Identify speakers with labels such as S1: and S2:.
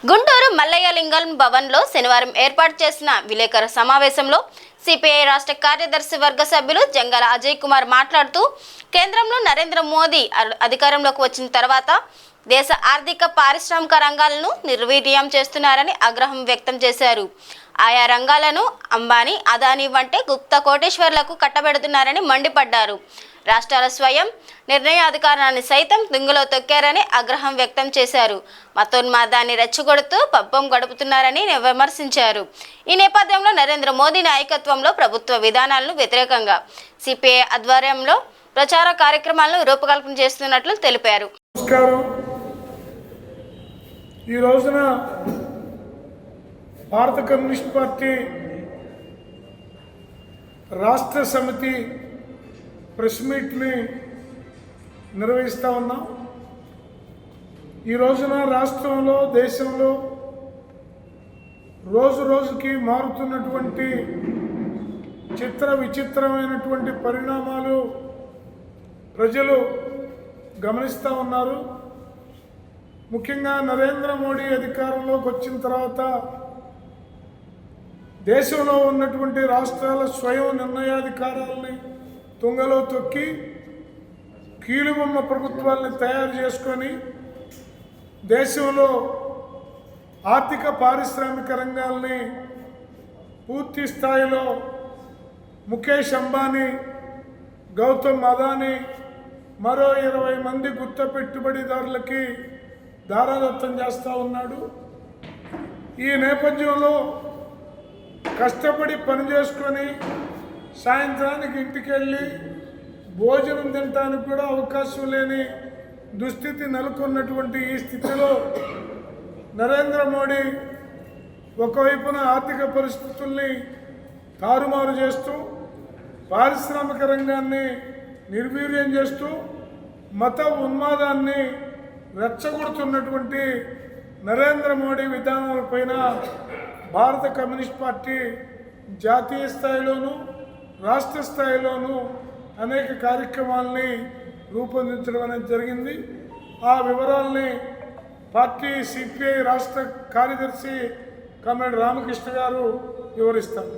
S1: గుంటూరు మల్లయ్యలింగం భవన్లో శనివారం ఏర్పాటు చేసిన విలేకరుల సమావేశంలో సిపిఐ రాష్ట్ర కార్యదర్శి వర్గ సభ్యులు జంగాల అజయ్ కుమార్ మాట్లాడుతూ కేంద్రంలో నరేంద్ర మోదీ అధికారంలోకి వచ్చిన తర్వాత దేశ ఆర్థిక పారిశ్రామిక రంగాలను నిర్వీర్యం చేస్తున్నారని ఆగ్రహం వ్యక్తం చేశారు. ఆయా రంగాలను అంబానీ, అదానీ వంటి గుప్త కోటేశ్వర్లకు కట్టబెడుతున్నారని మండిపడ్డారు. రాష్ట్రాల స్వయం నిర్ణయాధికారాన్ని సైతం దుంగలో తొక్కారని ఆగ్రహం వ్యక్తం చేశారు. మతోన్మాదాన్ని రెచ్చగొడుతూ పబ్బం గడుపుతున్నారని విమర్శించారు. ఈ నేపథ్యంలో నరేంద్ర మోదీ నాయకత్వంలో ప్రభుత్వ విధానాలను వ్యతిరేకంగా సిపిఐ ఆధ్వర్యంలో ప్రచార కార్యక్రమాలను రూపకల్పన చేస్తున్నట్లు తెలిపారు.
S2: ఈ రోజున భారత కమ్యూనిస్ట్ పార్టీ రాష్ట్ర సమితి ప్రెస్ మీట్ని నిర్వహిస్తూ ఉన్నాం. ఈ రోజున రాష్ట్రంలో, దేశంలో రోజు రోజుకి మారుతున్నటువంటి విచిత్రమైనటువంటి పరిణామాలు ప్రజలు గమనిస్తూ ఉన్నారు. ముఖ్యంగా నరేంద్ర మోడీ అధికారంలోకి వచ్చిన తర్వాత దేశంలో ఉన్నటువంటి రాష్ట్రాల స్వయం నిర్ణయాధికారాలని తుంగలో తొక్కి కీలుబొమ్మ ప్రభుత్వాలను తయారు చేసుకొని దేశంలో ఆర్థిక పారిశ్రామిక రంగాల్ని పూర్తి స్థాయిలో ముఖేష్ అంబానీ, గౌతమ్ అదానీ, మరో 20 మంది గుత్త పెట్టుబడిదారులకి దారాదత్తం చేస్తూ ఉన్నాడు. ఈ నేపథ్యంలో కష్టపడి పని చేసుకొని సాయంత్రానికి ఇంటికి వెళ్ళి భోజనం తినడానికి కూడా అవకాశం లేని దుస్థితి నెలకొన్నటువంటి ఈ స్థితిలో నరేంద్ర మోడీ ఒకవైపున ఆర్థిక పరిస్థితుల్ని తారుమారు చేస్తూ, పారిశ్రామిక రంగాన్ని నిర్వీర్యం చేస్తూ, మత ఉన్మాదాన్ని రెచ్చగొడుతున్నటువంటి నరేంద్ర మోడీ విధానాలపైన భారత కమ్యూనిస్ట్ పార్టీ జాతీయ స్థాయిలోనూ రాష్ట్ర స్థాయిలోనూ అనేక కార్యక్రమాలని రూపొందించడం అనేది జరిగింది. ఆ వివరాలని పార్టీ సిపిఐ రాష్ట్ర కార్యదర్శి కామ్రేడ్ రామకృష్ణ గారు వివరిస్తారు.